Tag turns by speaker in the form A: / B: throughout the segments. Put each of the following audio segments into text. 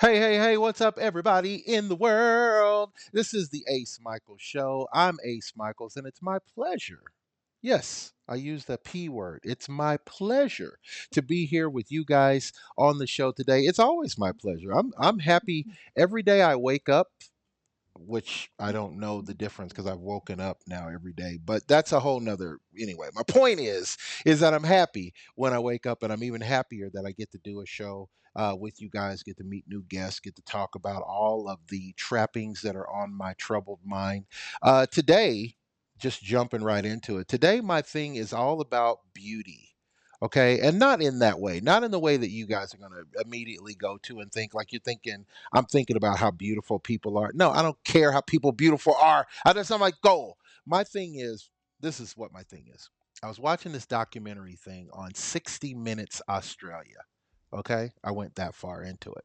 A: Hey, hey, hey, what's up, everybody in the world? This is the Ace Michaels Show. I'm Ace Michaels, and it's my pleasure. Yes, I use the P word. It's my pleasure to be here with you guys on the show today. It's always my pleasure. I'm happy every day I wake up, which I don't know the difference because I've woken up now every day, but that's a whole nother anyway. My point is that I'm happy when I wake up, and I'm even happier that I get to do a show with you guys, get to meet new guests, get to talk about all of the trappings that are on my troubled mind. Today, just jumping right into it. Today, my thing is all about beauty. Okay, and not in that way, not in the way that you guys are going to immediately go to and think like you're thinking I'm thinking about how beautiful people are. No, I don't care how people beautiful are. That's not my goal. My thing is, this is what my thing is. I was watching this documentary thing on 60 Minutes Australia. Okay, I went that far into it.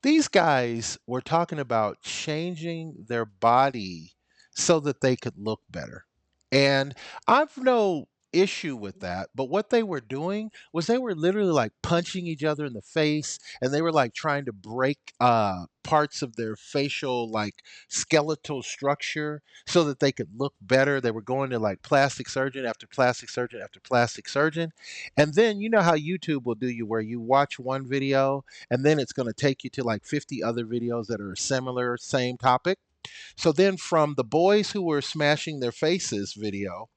A: These guys were talking about changing their body so that they could look better. And I've no issue with that, but what they were doing was they were literally like punching each other in the face, and they were like trying to break parts of their facial like skeletal structure so that they could look better. They were going to like plastic surgeon after plastic surgeon after plastic surgeon. And then you know how YouTube will do you where you watch one video and then it's going to take you to like 50 other videos that are similar, same topic. So then from the boys who were smashing their faces video,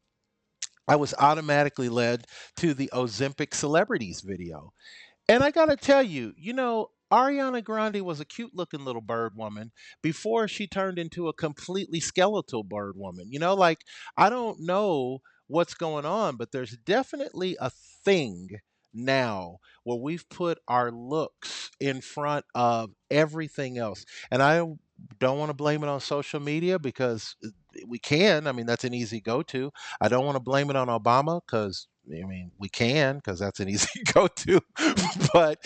A: I was automatically led to the Ozempic celebrities video. And I got to tell you, Ariana Grande was a cute looking little bird woman before she turned into a completely skeletal bird woman. Like I don't know what's going on, but there's definitely a thing now where we've put our looks in front of everything else. And I don't want to blame it on social media because we can. I mean, that's an easy go to. I don't want to blame it on Obama because I mean, we can because that's an easy go to. But,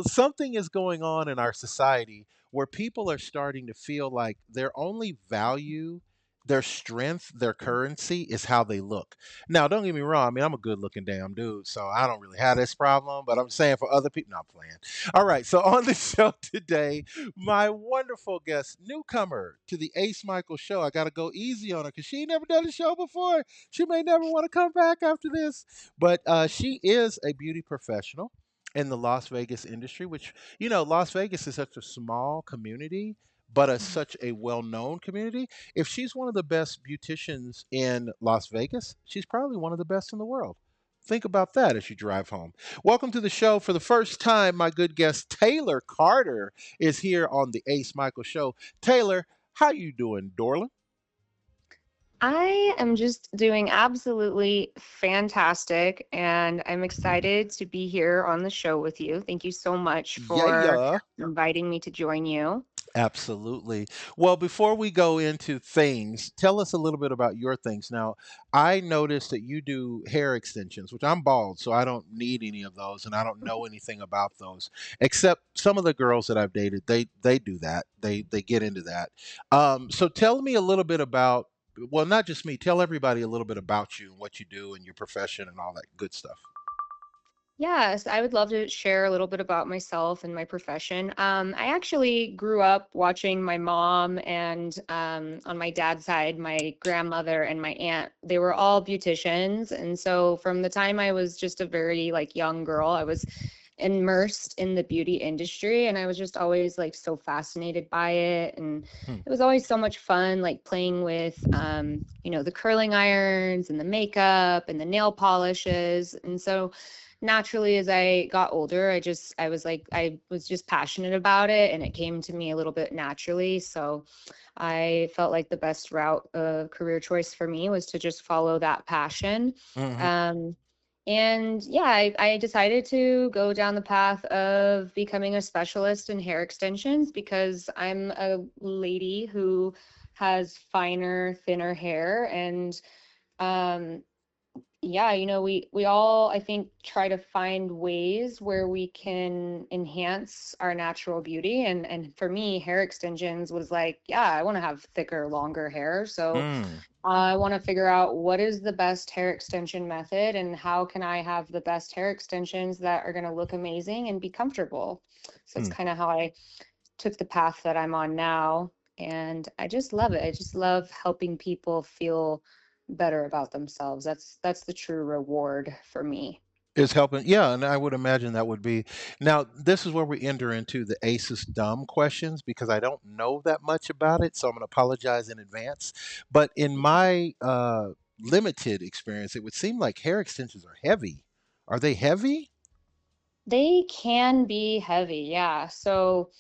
A: something is going on in our society where people are starting to feel like their only value, their strength, their currency is how they look. Now, don't get me wrong. I mean, I'm a good looking damn dude, so I don't really have this problem. But I'm saying for other people, not playing. All right. So on the show today, my wonderful guest, newcomer to the Ace Michael show. I got to go easy on her because she ain't never done a show before. She may never want to come back after this, but she is a beauty professional in the Las Vegas industry, which, Las Vegas is such a small community, but such a well known community. If she's one of the best beauticians in Las Vegas, she's probably one of the best in the world. Think about that as you drive home. Welcome to the show. For the first time, my good guest Taylor Carter is here on the Ace Michael Show. Taylor, how you doing, Dorland?
B: I am just doing absolutely fantastic, and I'm excited to be here on the show with you. Thank you so much for
A: Yeah.
B: inviting me to join you.
A: Absolutely. Well, before we go into things, tell us a little bit about your things. Now, I noticed that you do hair extensions, which I'm bald, so I don't need any of those, and I don't know anything about those, except some of the girls that I've dated. They do that. They get into that. So tell me a little bit about. Well, not just me. Tell everybody a little bit about you and what you do and your profession and all that good stuff.
B: Yes, I would love to share a little bit about myself and my profession. I actually grew up watching my mom and on my dad's side, my grandmother and my aunt. They were all beauticians, and so from the time I was just a very like young girl, I was immersed in the beauty industry, and I was just always like so fascinated by it, and
A: Hmm.
B: it was always so much fun like playing with the curling irons and the makeup and the nail polishes. And so naturally as I got older, I was just passionate about it, and it came to me a little bit naturally. So I felt like the best route of career choice for me was to just follow that passion.
A: Hmm.
B: um, and yeah, I decided to go down the path of becoming a specialist in hair extensions because I'm a lady who has finer, thinner hair. And um, Yeah, we all, I think, try to find ways where we can enhance our natural beauty. And for me, hair extensions was like, yeah, I want to have thicker, longer hair. So
A: Mm.
B: I want to figure out what is the best hair extension method and how can I have the best hair extensions that are going to look amazing and be comfortable. So it's
A: Hmm.
B: kind of how I took the path that I'm on now. And I just love it. I just love helping people feel better about themselves. That's the true reward for me.
A: Is helping, yeah, and I would imagine that would be. Now, this is where we enter into the ACEs dumb questions because I don't know that much about it, so I'm going to apologize in advance. But in my limited experience, it would seem like hair extensions are heavy. Are they heavy?
B: They can be heavy, yeah. So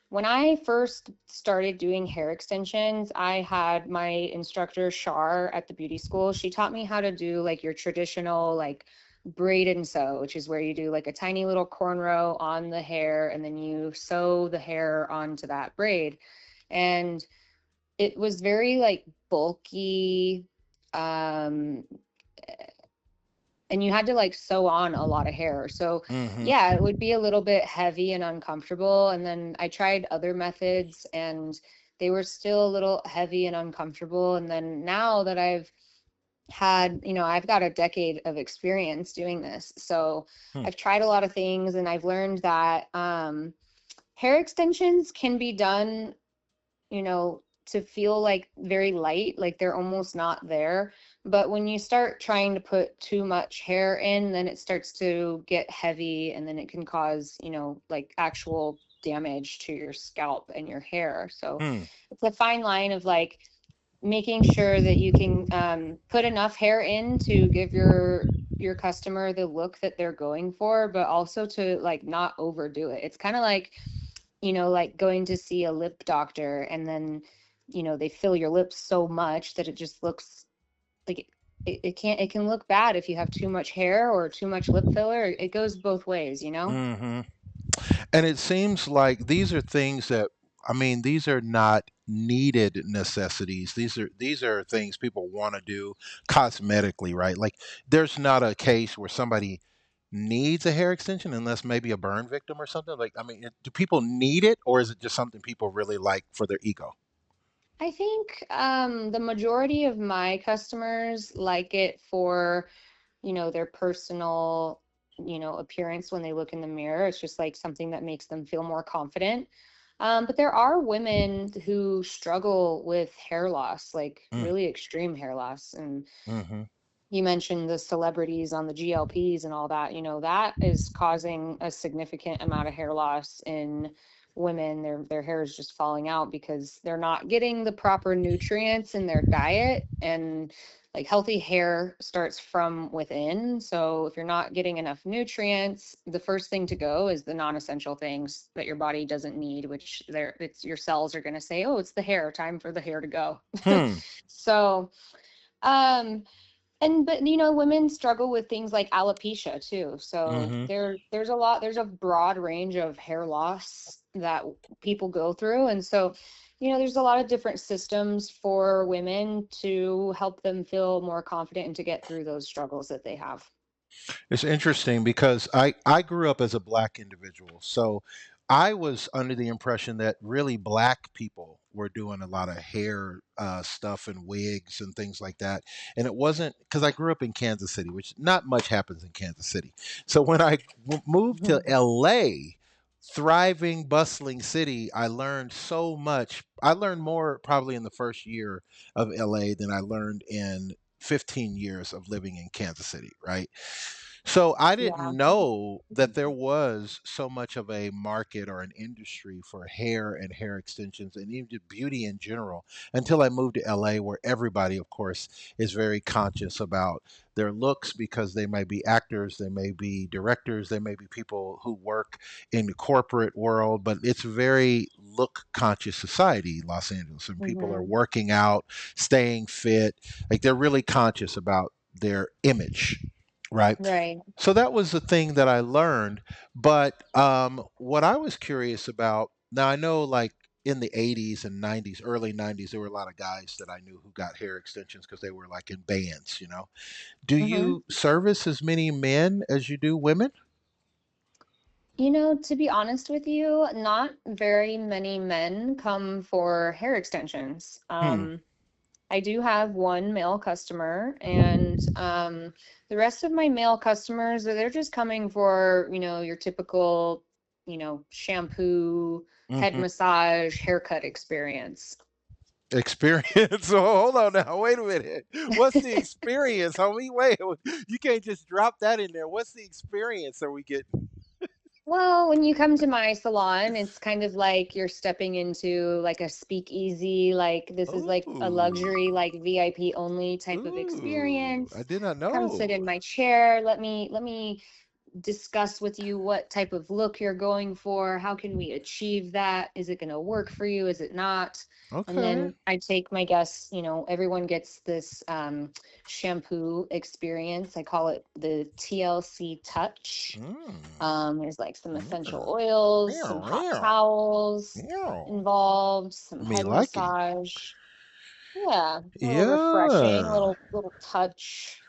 B: when I first started doing hair extensions, I had my instructor Shar at the beauty school. She taught me how to do like your traditional like braid and sew, which is where you do like a tiny little cornrow on the hair and then you sew the hair onto that braid. And it was very like bulky, um and you had to like sew on a lot of hair. So
A: Mm-hmm.
B: yeah, it would be a little bit heavy and uncomfortable. And then I tried other methods and they were still a little heavy and uncomfortable. And then now that I've got a decade of experience doing this. So
A: Hmm.
B: I've tried a lot of things and I've learned that hair extensions can be done, to feel like very light, like they're almost not there. But when you start trying to put too much hair in, then it starts to get heavy and then it can cause, like actual damage to your scalp and your hair. So
A: Hmm.
B: it's a fine line of like making sure that you can put enough hair in to give your customer the look that they're going for, but also to like not overdo it. It's kind of like like going to see a lip doctor and then, they fill your lips so much that it just looks like it can look bad if you have too much hair or too much lip filler. It goes both ways.
A: Mm-hmm. And it seems like these are things that, I mean, these are not needed necessities. These are things people want to do cosmetically, right? Like there's not a case where somebody needs a hair extension unless maybe a burn victim or something. Like, I mean, do people need it or is it just something people really like for their ego?
B: I think the majority of my customers like it for their personal, appearance when they look in the mirror. It's just like something that makes them feel more confident. But there are women who struggle with hair loss, like
A: Mm,
B: really extreme hair loss. And
A: mm-hmm.
B: you mentioned the celebrities on the GLPs and all that, that is causing a significant amount of hair loss in women. Their hair is just falling out because they're not getting the proper nutrients in their diet. And like healthy hair starts from within. So if you're not getting enough nutrients, the first thing to go is the non-essential things that your body doesn't need, which it's your cells are going to say, "Oh, it's the hair, time for the hair to go."
A: Hmm.
B: So, um but women struggle with things like alopecia too. So
A: Mm-hmm.
B: there's a broad range of hair loss that people go through. And so, there's a lot of different systems for women to help them feel more confident and to get through those struggles that they have.
A: It's interesting because I grew up as a black individual. So I was under the impression that really black people were doing a lot of hair stuff and wigs and things like that. And it wasn't because I grew up in Kansas City, which not much happens in Kansas City. So when I moved to
B: Mhm.
A: LA, thriving, bustling city, I learned so much. I learned more probably in the first year of LA than I learned in 15 years of living in Kansas City, right? So I
B: Yeah.
A: didn't know that there was so much of a market or an industry for hair and hair extensions and even just beauty in general until I moved to LA, where everybody, of course, is very conscious about their looks because they may be actors, they may be directors, they may be people who work in the corporate world, but it's a very look conscious society, Los Angeles, and people are
B: Hmm.
A: working out, staying fit, like they're really conscious about their image, right?
B: Right.
A: So that was the thing that I learned. But what I was curious about now, I know like in the 80s and 90s, early 90s, there were a lot of guys that I knew who got hair extensions because they were like in bands, you know. Do
B: Hmm.
A: you service as many men as you do women?
B: To be honest with you, not very many men come for hair extensions.
A: Hmm.
B: I do have one male customer, and the rest of my male customers, they're just coming for, your typical, shampoo, head
A: Hmm.
B: massage, haircut experience.
A: Experience. So hold on now. Wait a minute. What's the experience, homie? Wait, you can't just drop that in there. What's the experience are we getting?
B: Well, when you come to my salon, it's kind of like you're stepping into like a speakeasy, like this is like a
A: Ooh.
B: luxury, like VIP only type of
A: Ooh. I
B: experience.
A: did not
B: Come sit
A: know.
B: in my chair. Let me discuss with you what type of look you're going for. How can we achieve that? Is it going to work for you? Is it not? And
A: Okay.
B: then I take my guests, everyone gets this shampoo experience. I call it the TLC touch.
A: Mm.
B: There's like some essential
A: Okay.
B: oils, some
A: Meow,
B: hot
A: meow,
B: towels
A: meow.
B: involved, some
A: Me
B: head
A: liking.
B: massage. Yeah, a little refreshing, a
A: Yeah.
B: little touch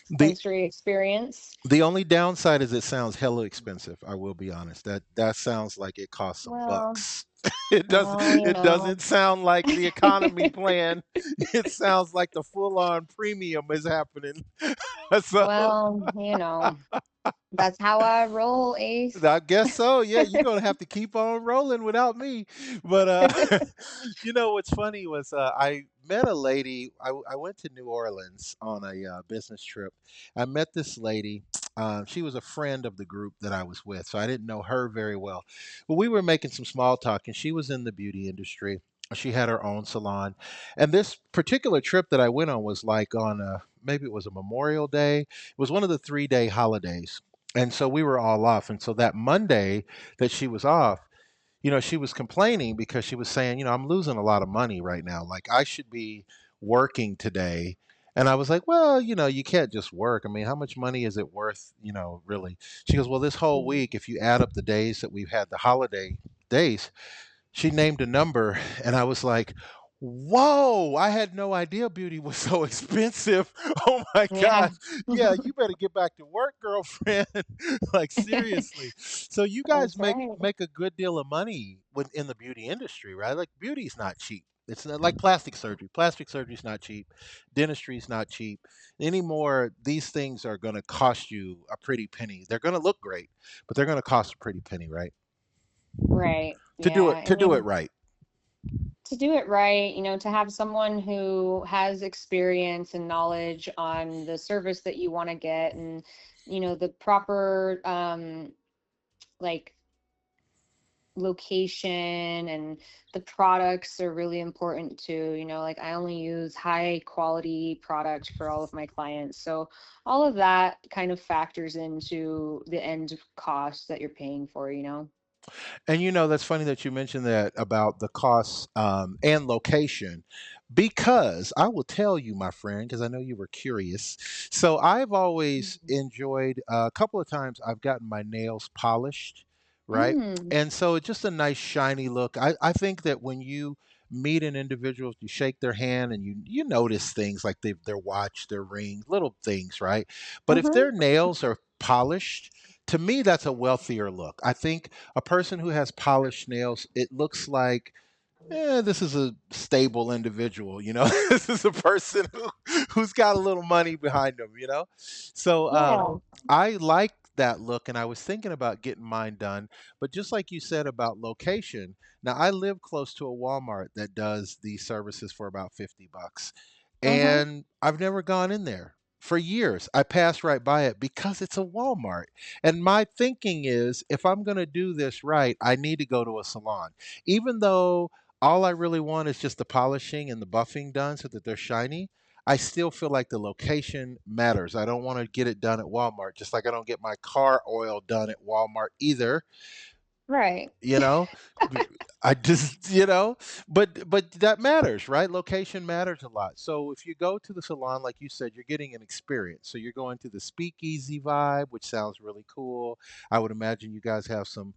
A: The
B: sensory experience.
A: the only downside is it sounds hella expensive. I will be honest. That sounds like it costs some
B: Well,
A: bucks. It does.
B: well,
A: It doesn't sound like the economy plan. It sounds like the full on premium is happening. So
B: well, that's how I roll, Ace.
A: I guess so. Yeah, you're gonna have to keep on rolling without me. But you know what's funny was I met a lady. I went to New Orleans on a business trip. I met this lady. She was a friend of the group that I was with, so I didn't know her very well. But we were making some small talk, and she was in the beauty industry. She had her own salon, and this particular trip that I went on was like on a maybe it was a Memorial Day. It was one of the 3 day holidays, and so we were all off. And so that Monday that she was off, she was complaining because she was saying, I'm losing a lot of money right now. Like I should be working today. And I was like, well, you can't just work. I mean, how much money is it worth, really? She goes, well, this whole
B: Mhm.
A: week, if you add up the days that we've had the holiday days, she named a number, and I was like, whoa, I had no idea beauty was so expensive. Oh my
B: Yeah.
A: gosh. Yeah, you better get back to work, girlfriend. Like seriously. So you guys
B: That's
A: make
B: right.
A: make a good deal of money in the beauty industry, right? Like beauty's not cheap. It's not like plastic surgery. Plastic surgery's not cheap. Dentistry's not cheap. Anymore, these things are going to cost you a pretty penny. They're going to look great, but they're going to cost a pretty penny, right?
B: Right.
A: To do
B: Yeah.
A: it
B: I
A: to do it
B: mean,
A: right.
B: to do it right, to have someone who has experience and knowledge on the service that you want to get, and the proper like location, and the products are really important too. Like I only use high quality product for all of my clients, so all of that kind of factors into the end cost that you're paying for.
A: And that's funny that you mentioned that about the costs and location, because I will tell you, my friend, because I know you were curious. So I've always enjoyed a couple of times I've gotten my nails polished, right?
B: Mm.
A: And so it's just a nice shiny look. I think that when you meet an individual, you shake their hand and you notice things like their watch, their ring, little things, right? But if
B: Mm-hmm.
A: their nails are polished, to me, that's a wealthier look. I think a person who has polished nails, it looks like, this is a stable individual. This is a person who's got a little money behind them. So
B: Yeah.
A: I like that look, and I was thinking about getting mine done. But just like you said about location, now I live close to a Walmart that does these services for about $50,
B: Mm-hmm.
A: and I've never gone in there. For years, I pass right by it because it's a Walmart. And my thinking is if I'm going to do this right, I need to go to a salon. Even though all I really want is just the polishing and the buffing done so that they're shiny, I still feel like the location matters. I don't want to get it done at Walmart, just like I don't get my car oil done at Walmart either.
B: Right.
A: You know, B- I just, but that matters, right? Location matters a lot. So if you go to the salon, like you said, you're getting an experience. So you're going to the speakeasy vibe, which sounds really cool. I would imagine you guys have some,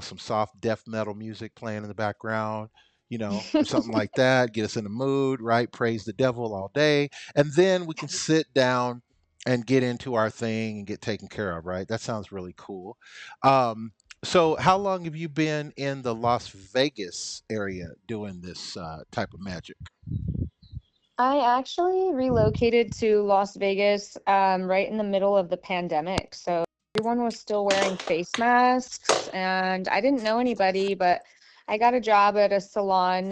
A: some soft death metal music playing in the background, or something like that. Get us in the mood, right? Praise the devil all day. And then we can sit down and get into our thing and get taken care of, right? That sounds really cool. Um, so, how long have you been in the Las Vegas area doing this type of magic?
B: I actually relocated to Las Vegas right in the middle of the pandemic. So everyone was still wearing face masks, and I didn't know anybody, but I got a job at a salon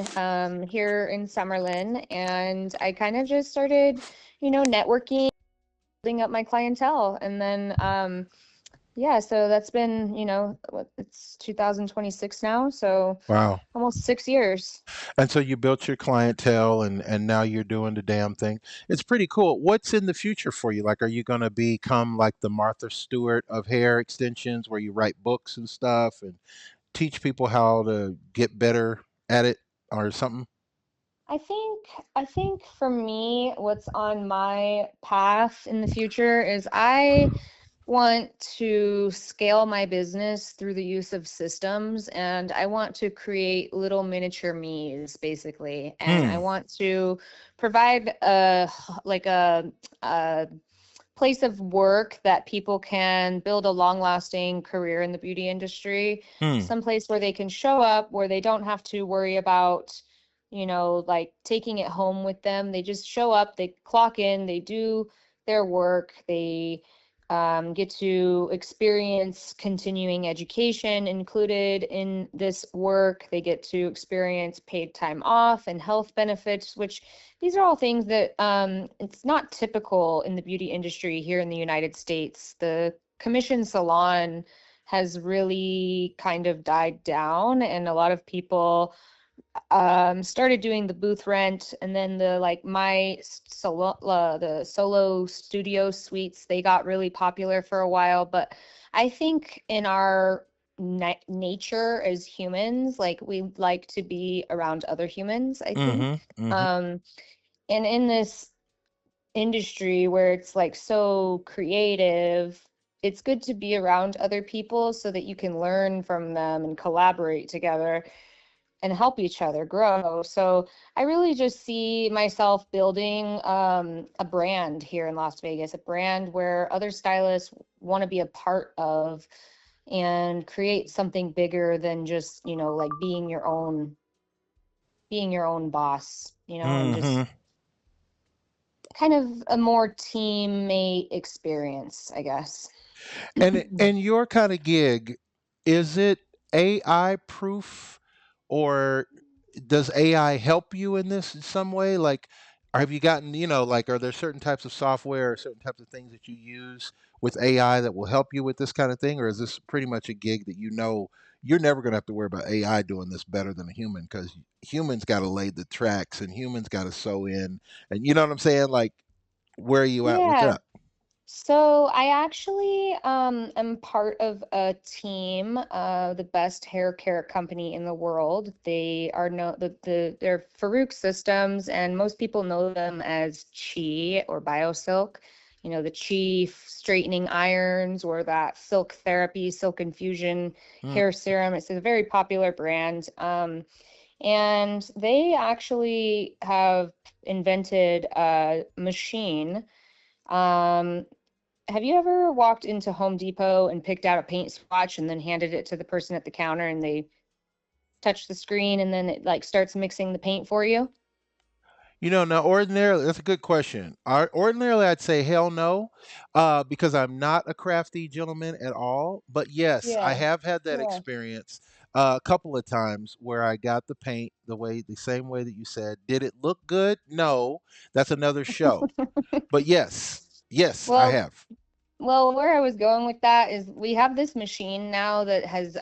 B: here in Summerlin, and I kind of just started, networking, building up my clientele. And then, yeah, so that's been, it's 2026 now, so
A: Wow.
B: almost 6 years.
A: And so you built your clientele and now you're doing the damn thing. It's pretty cool. What's in the future for you? Like, are you going to become like the Martha Stewart of hair extensions where you write books and stuff and teach people how to get better at it or something?
B: I think I think for me, what's on my path in the future is I want to scale my business through the use of systems, and I want to create little miniature me's basically, and I
A: Hmm.
B: want to provide a place of work that people can build a long-lasting career in the beauty industry,
A: Hmm.
B: some place where they can show up, where they don't have to worry about, like taking it home with them. They just show up, they clock in, they do their work, they get to experience continuing education included in this work. They get to experience paid time off and health benefits, which these are all things that it's not typical in the beauty industry here in the United States. The commission salon has really kind of died down, and a lot of people started doing the booth rent, and then the like my solo the solo studio suites, they got really popular for a while. But I think in our nature as humans, like we like to be around other humans, I think.
A: Mm-hmm. Mm-hmm.
B: um and in this industry where it's like so creative, it's good to be around other people so that you can learn from them and collaborate together and help each other grow. So I really just see myself building a brand here in Las Vegas, a brand where other stylists want to be a part of and create something bigger than just, like being your own boss, and just
A: Mm-hmm.
B: kind of a more teammate experience, I guess.
A: And your kind of gig, is it AI proof, or does AI help you in this in some way? Like, have you gotten, like, are there certain types of software or certain types of things that you use with AI that will help you with this kind of thing? Or is this pretty much a gig that you're never going to have to worry about AI doing this better than a human because humans got to lay the tracks and humans got to sew in. And you know what I'm saying? Like, where are you at with
B: Yeah.
A: that?
B: So I actually am part of a team, the best hair care company in the world. They are they're Farouk Systems, and most people know them as Chi or BioSilk. The Chi straightening irons or that silk therapy, silk infusion
A: Mm,
B: hair serum. It's a very popular brand. And they actually have invented a machine. Um, have you ever walked into Home Depot and picked out a paint swatch and then handed it to the person at the counter and they touch the screen and then it like starts mixing the paint for you?
A: Now ordinarily, that's a good question. Ordinarily, I'd say hell no, because I'm not a crafty gentleman at all. But yes, I
B: Yeah.
A: have had that
B: Yeah.
A: experience a couple of times where I got the paint the same way that you said. Did it look good? No, that's another show. But yes, yes, I
B: Well,
A: have.
B: where I was going with that is we have this machine now that has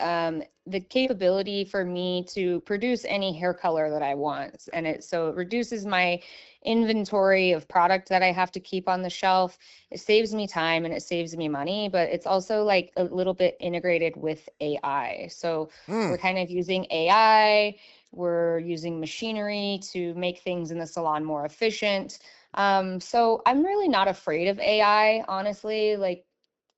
B: the capability for me to produce any hair color that I want. And it reduces my inventory of product that I have to keep on the shelf. It saves me time and it saves me money, but it's also like a little bit integrated with AI. So
A: Mm.
B: we're kind of using AI, we're using machinery to make things in the salon more efficient. So I'm really not afraid of AI, honestly. Like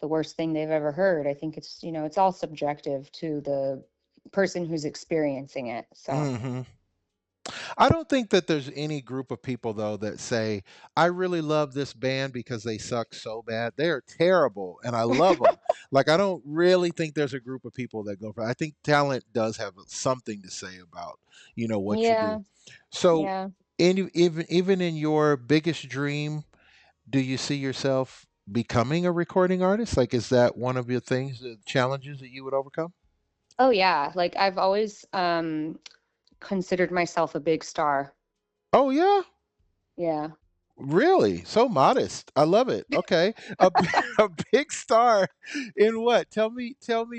B: the worst thing they've ever heard. I think it's, it's all subjective to the person who's experiencing it. So,
A: Hmm. I don't think that there's any group of people though that say, "I really love this band because they suck so bad. They're terrible and I love them." Like I don't really think there's a group of people that go for. I think talent does have something to say about, what you do.
B: yeah,
A: So,
B: yeah.
A: even in your biggest dream, do you see yourself becoming a recording artist? Like, is that one of your things, the challenges that you would overcome?
B: Oh yeah, like I've always considered myself a big star.
A: Oh yeah.
B: Yeah.
A: Really? So modest. I love it. Okay. A big star in what? Tell me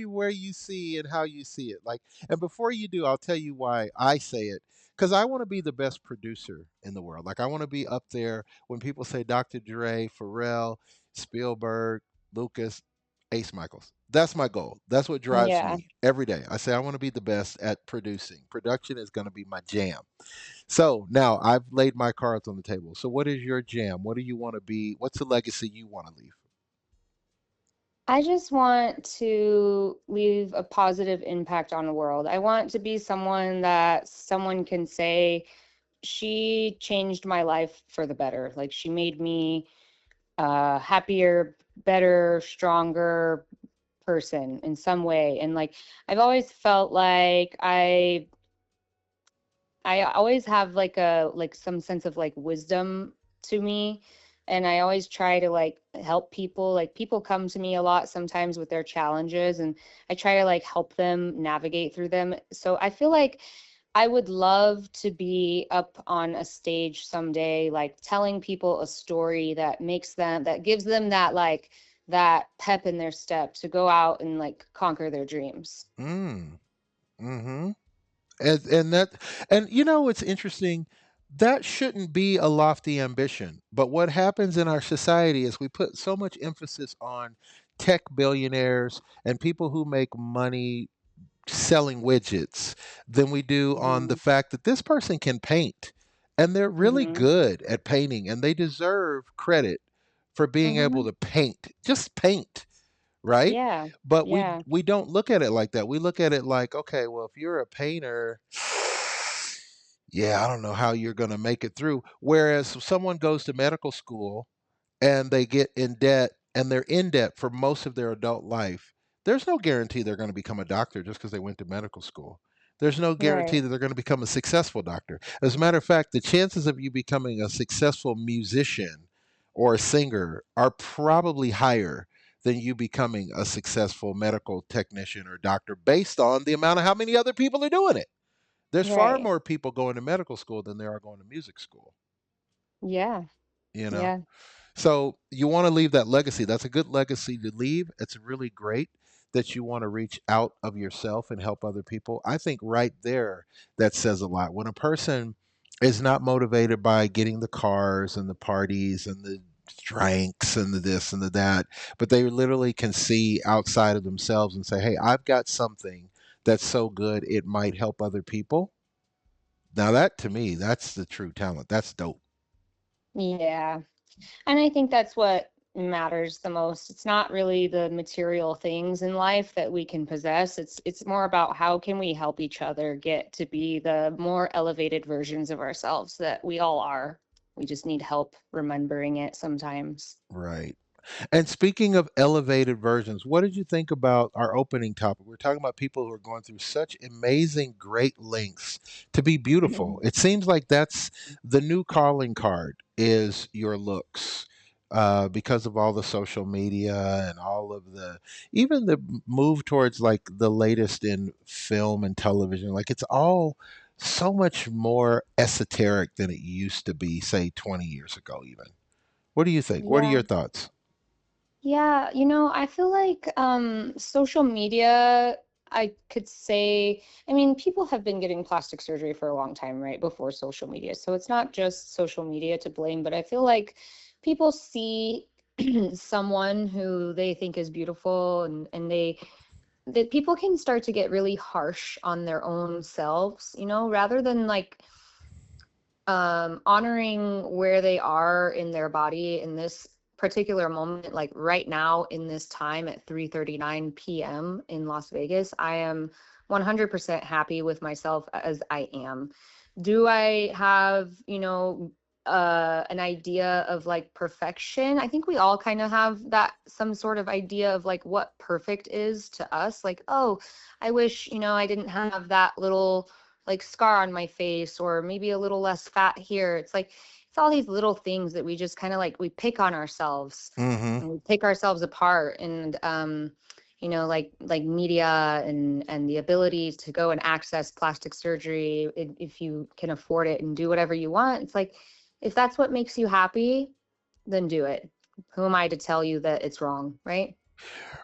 A: where you see and how you see it. Like, and before you do, I'll tell you why I say it. Cuz I want to be the best producer in the world. Like I want to be up there when people say Dr. Dre, Pharrell, Spielberg, Lucas, Ace Michaels. That's my goal. That's what drives
B: Yeah.
A: me every day. I say I want to be the best at producing. Production is going to be my jam. So now I've laid my cards on the table. So what is your jam? What do you want to be? What's the legacy you want to leave?
B: I just want to leave a positive impact on the world. I want to be someone that someone can say, she changed my life for the better. Like she made me a happier, better, stronger person in some way. And like I've always felt like I always have like some sense of like wisdom to me, and I always try to like help people. Like people come to me a lot sometimes with their challenges, and I try to like help them navigate through them. So I feel like I would love to be up on a stage someday, like telling people a story that makes them, that gives them that like that pep in their step to go out and like conquer their dreams.
A: Mm. Mm-hmm. And it's interesting. That shouldn't be a lofty ambition. But what happens in our society is we put so much emphasis on tech billionaires and people who make money selling widgets than we do on the
B: Hmm.
A: fact that this person can paint and they're really
B: Hmm.
A: good at painting and they deserve credit for being able
B: Hmm.
A: to paint, just paint, right?
B: Yeah.
A: But we
B: Yeah.
A: we don't look at it like that. We look at it like, okay, well, if you're a painter, yeah, I don't know how you're going to make it through. Whereas if someone goes to medical school and they get in debt and they're in debt for most of their adult life, there's no guarantee they're going to become a doctor just because they went to medical school. There's no guarantee
B: Right.
A: that they're going to become a successful doctor. As a matter of fact, the chances of you becoming a successful musician or a singer are probably higher than you becoming a successful medical technician or doctor based on the amount of how many other people are doing it. There's far
B: Right.
A: more people going to medical school than there are going to music school,
B: Yeah.
A: you know?
B: Yeah.
A: So you want to leave that legacy. That's a good legacy to leave. It's really great that you want to reach out of yourself and help other people. I think right there that says a lot. When a person is not motivated by getting the cars and the parties and the drinks and the this and the that, but they literally can see outside of themselves and say, "Hey, I've got something that's so good it might help other people." Now that to me, that's the true talent. That's dope.
B: Yeah. And I think that's what matters the most. It's not really the material things in life that we can possess. It's more about how can we help each other get to be the more elevated versions of ourselves that we all are. We just need help remembering it sometimes.
A: Right. And speaking of elevated versions, what did you think about our opening topic? We're talking about people who are going through such amazing, great lengths to be beautiful. It seems like that's the new calling card is your looks. Because of all the social media and all of even the move towards like the latest in film and television, like it's all so much more esoteric than it used to be, say 20 years ago, even. What do you think? What are
B: Yeah.
A: your thoughts?
B: Yeah, I feel like social media, I could say, I mean, people have been getting plastic surgery for a long time, right? Before social media. So it's not just social media to blame, but I feel like people see someone who they think is beautiful, and that people can start to get really harsh on their own selves, rather than like honoring where they are in their body in this particular moment, like right now in this time at 3:39 p.m. in Las Vegas, I am 100% happy with myself as I am. Do I have, an idea of like perfection? I think we all kind of have that, some sort of idea of like what perfect is to us. Like, oh, I wish, I didn't have that little like scar on my face, or maybe a little less fat here. It's like, it's all these little things that we just kind of like, we pick on ourselves
A: Hmm.
B: and we pick ourselves apart. And like media and the ability to go and access plastic surgery, if you can afford it, and do whatever you want. It's like, if that's what makes you happy, then do it. Who am I to tell you that it's wrong, right?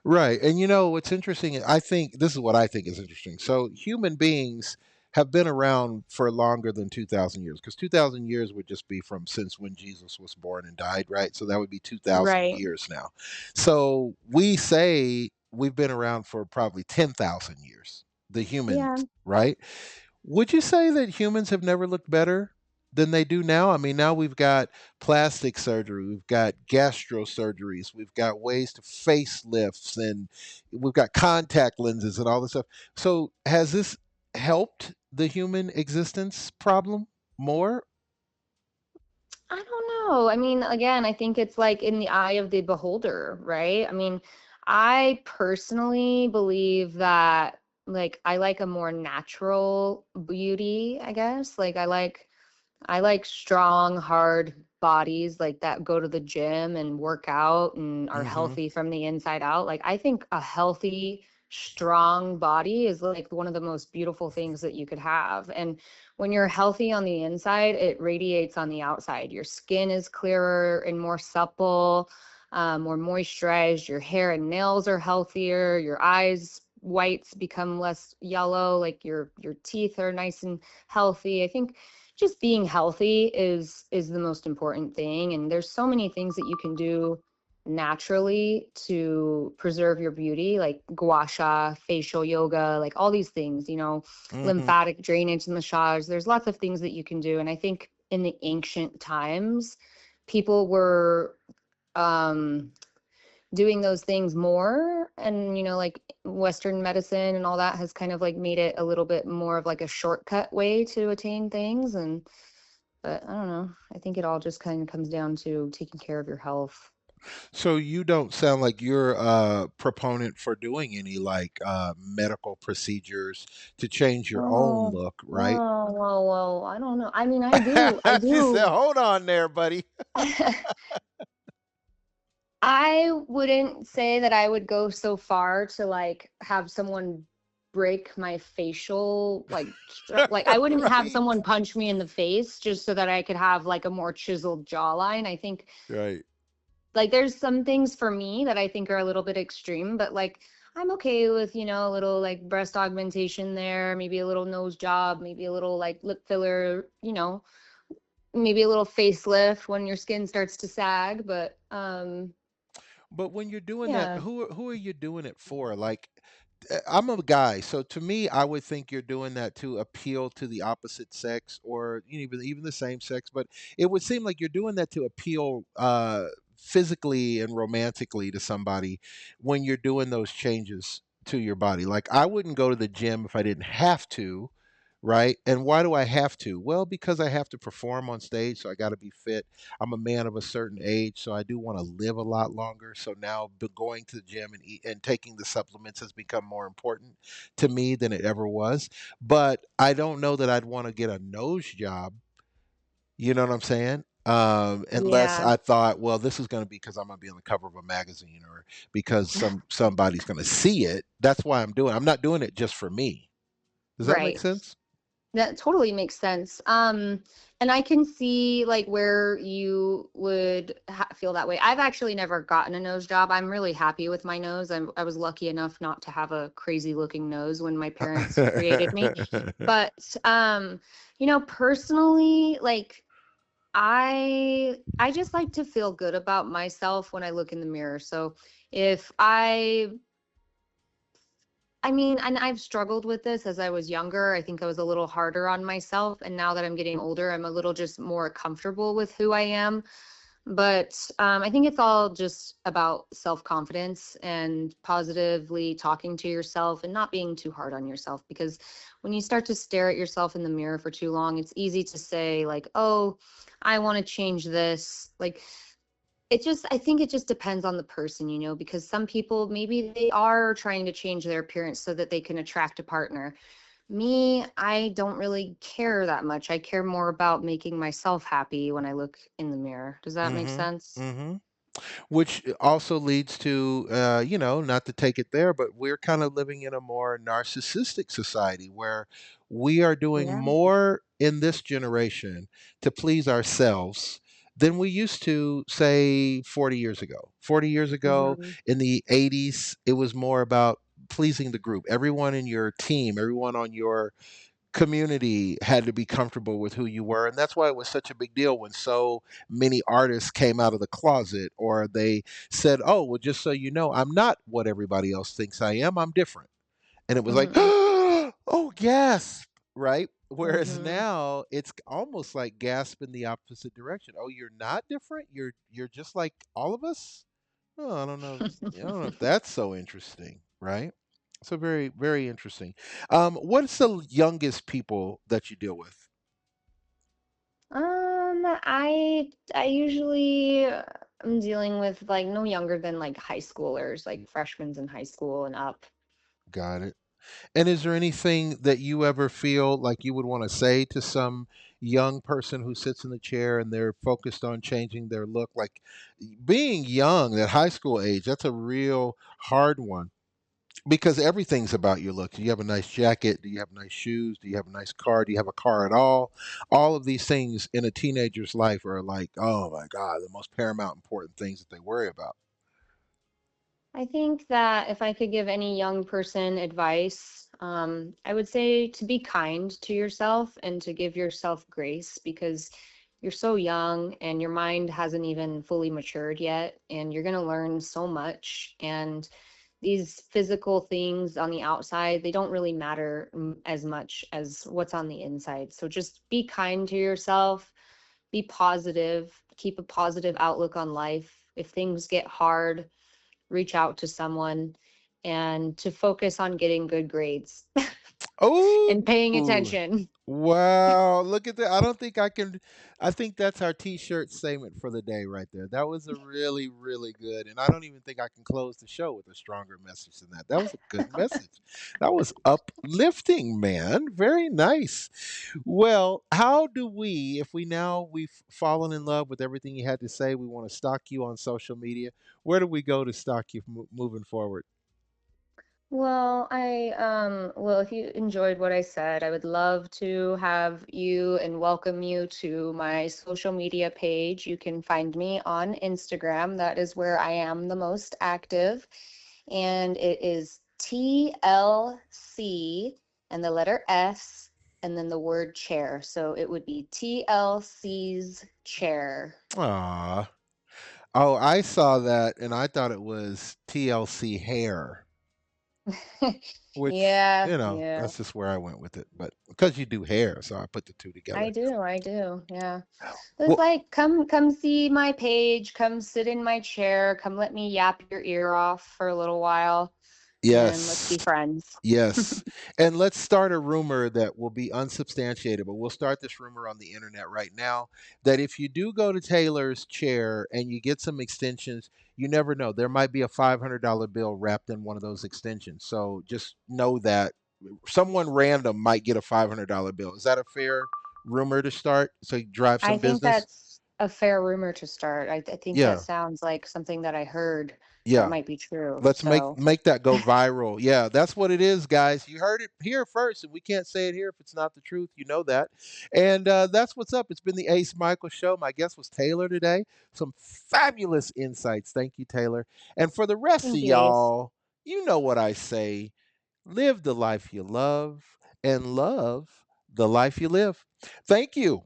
A: Right. And what's interesting, I think this is what I think is interesting. So human beings have been around for longer than 2,000 years, because 2,000 years would just be from since when Jesus was born and died, right? So that would be 2,000
B: Right.
A: years now. So we say we've been around for probably 10,000 years, the humans,
B: Yeah.
A: right? Would you say that humans have never looked better than they do now? I mean, now we've got plastic surgery, we've got gastro surgeries, we've got ways to facelifts, and we've got contact lenses and all this stuff. So, has this helped the human existence problem more?
B: I don't know. I mean, again, I think it's like in the eye of the beholder, right? I mean, I personally believe that like I like a more natural beauty, I guess. Like I like strong, hard bodies like that go to the gym and work out and are
A: Hmm.
B: healthy from the inside out. Like I think a healthy, strong body is like one of the most beautiful things that you could have. And when you're healthy on the inside, it radiates on the outside. Your skin is clearer and more supple, more moisturized. Your hair and nails are healthier. Your eyes whites become less yellow. Like your teeth are nice and healthy. I think just being healthy is the most important thing, and there's so many things that you can do naturally to preserve your beauty, like gua sha, facial yoga, like all these things,
A: Hmm.
B: lymphatic drainage massage. There's lots of things that you can do, and I think in the ancient times people were um doing those things more, and like western medicine and all that has kind of like made it a little bit more of like a shortcut way to attain things. And but I don't know, I think it all just kind of comes down to taking care of your health.
A: So you don't sound like you're a proponent for doing any like medical procedures to change your own
B: Oh,
A: look, right?
B: whoa, whoa, whoa. I don't know. I mean, I
A: She said,
B: do.
A: "Hold on there, buddy."
B: I wouldn't say that I would go so far to like have someone break my facial like I wouldn't have
A: Right.
B: someone punch me in the face just so that I could have like a more chiseled jawline. I think
A: Right.
B: like there's some things for me that I think are a little bit extreme, but like I'm okay with, a little like breast augmentation there, maybe a little nose job, maybe a little like lip filler, maybe a little facelift when your skin starts to sag, but
A: But when you're doing that,
B: yeah.
A: who are you doing it for? Like, I'm a guy, so to me, I would think you're doing that to appeal to the opposite sex, or even the same sex. But it would seem like you're doing that to appeal physically and romantically to somebody when you're doing those changes to your body. Like, I wouldn't go to the gym if I didn't have to. Right. And why do I have to? Well, because I have to perform on stage, so I got to be fit. I'm a man of a certain age, so I do want to live a lot longer. So now going to the gym and and taking the supplements has become more important to me than it ever was. But I don't know that I'd want to get a nose job. You know what I'm saying? Unless
B: Yeah.
A: I thought, well, this is going to be because I'm going to be on the cover of a magazine, or because somebody's going to see it. That's why I'm doing it. I'm not doing it just for me. Does that make
B: Right.
A: sense?
B: That totally makes sense. And I can see like where you would feel that way. I've actually never gotten a nose job. I'm really happy with my nose. I was lucky enough not to have a crazy looking nose when my parents created me. But personally, like I just like to feel good about myself when I look in the mirror. So if I mean, and I've struggled with this as I was younger. I think I was a little harder on myself. And now that I'm getting older, I'm a little just more comfortable with who I am. But I think it's all just about self confidence and positively talking to yourself and not being too hard on yourself. Because when you start to stare at yourself in the mirror for too long, it's easy to say, like, oh, I want to change this. Like, I think it just depends on the person, because some people maybe they are trying to change their appearance so that they can attract a partner. Me, I don't really care that much. I care more about making myself happy when I look in the mirror. Does that make
A: Mhm.
B: sense?
A: Mhm. Which also leads to, not to take it there, but we're kind of living in a more narcissistic society where we are doing
B: Yeah.
A: more in this generation to please ourselves than we used to, say, 40 years ago. 40 years ago,
B: Hmm.
A: in the 80s, it was more about pleasing the group. Everyone in your team, everyone on your community had to be comfortable with who you were, and that's why it was such a big deal when so many artists came out of the closet, or they said, oh, well, just so you know, I'm not what everybody else thinks I am, I'm different. And it was like,
B: Hmm.
A: oh, gasp, right? Whereas
B: Hmm.
A: now it's almost like gasp in the opposite direction. Oh, you're not different, you're just like all of us. Oh, I don't know if that's so interesting, right? So very, very interesting. What's the youngest people that you deal with?
B: I usually am dealing with like no younger than like high schoolers, like freshmen in high school and up.
A: Got it. And is there anything that you ever feel like you would want to say to some young person who sits in the chair and they're focused on changing their look? Like being young at high school age, that's a real hard one because everything's about your look. Do you have a nice jacket? Do you have nice shoes? Do you have a nice car? Do you have a car at all? All of these things in a teenager's life are like, oh my God, the most paramount important things that they worry about.
B: I think that if I could give any young person advice, I would say to be kind to yourself and to give yourself grace because you're so young and your mind hasn't even fully matured yet, and you're going to learn so much. And these physical things on the outside, they don't really matter as much as what's on the inside. So just be kind to yourself, be positive, keep a positive outlook on life. If things get hard, reach out to someone and to focus on getting good grades
A: Oh,
B: and paying attention.
A: wow. Look at that. I don't think I can. I think that's our t shirt statement for the day right there. That was a really, really good. And I don't even think I can close the show with a stronger message than that. That was a good message. That was uplifting, man. Very nice. Well, how do we, if we've fallen in love with everything you had to say, we want to stalk you on social media, where do we go to stalk you moving forward?
B: Well, if you enjoyed what I said, I would love to have you and welcome you to my social media page. You can find me on Instagram. That is where I am the most active. And it is TLC and the letter S and then the word chair. So it would be TLC's chair.
A: Ah. Oh, I saw that and I thought it was TLC hair, which,
B: Yeah, yeah.
A: that's just where I went with it. But because you do hair, so I put the two
B: I
A: together.
B: do, I do. Yeah. It's
A: Well,
B: like come see my page, come sit in my chair, come let me yap your ear off for a little while and let's
A: yes.
B: be friends.
A: Yes. And let's start a rumor that will be unsubstantiated, but we'll start this rumor on the internet right now that if you do go to Taylor's chair and you get some extensions, you never know. There might be a $500 bill wrapped in one of those extensions. So just know that someone random might get a $500 bill. Is that a fair rumor to start so you drive
B: I
A: some
B: think
A: business?
B: that's a fair rumor to start. I think that
A: Yeah.
B: sounds like something that I heard that
A: Yeah.
B: might be true.
A: Let's
B: So
A: make that go viral. Yeah, that's what it is, guys. You heard it here first, and we can't say it here if it's not the truth. You know that. And that's what's up. It's been the Ace Michael Show. My guest was Taylor today. Some fabulous insights. Thank you, Taylor. And for the rest of
B: thank you, Ace.
A: y'all, you know what I say: live the life you love, and love the life you live. Thank you.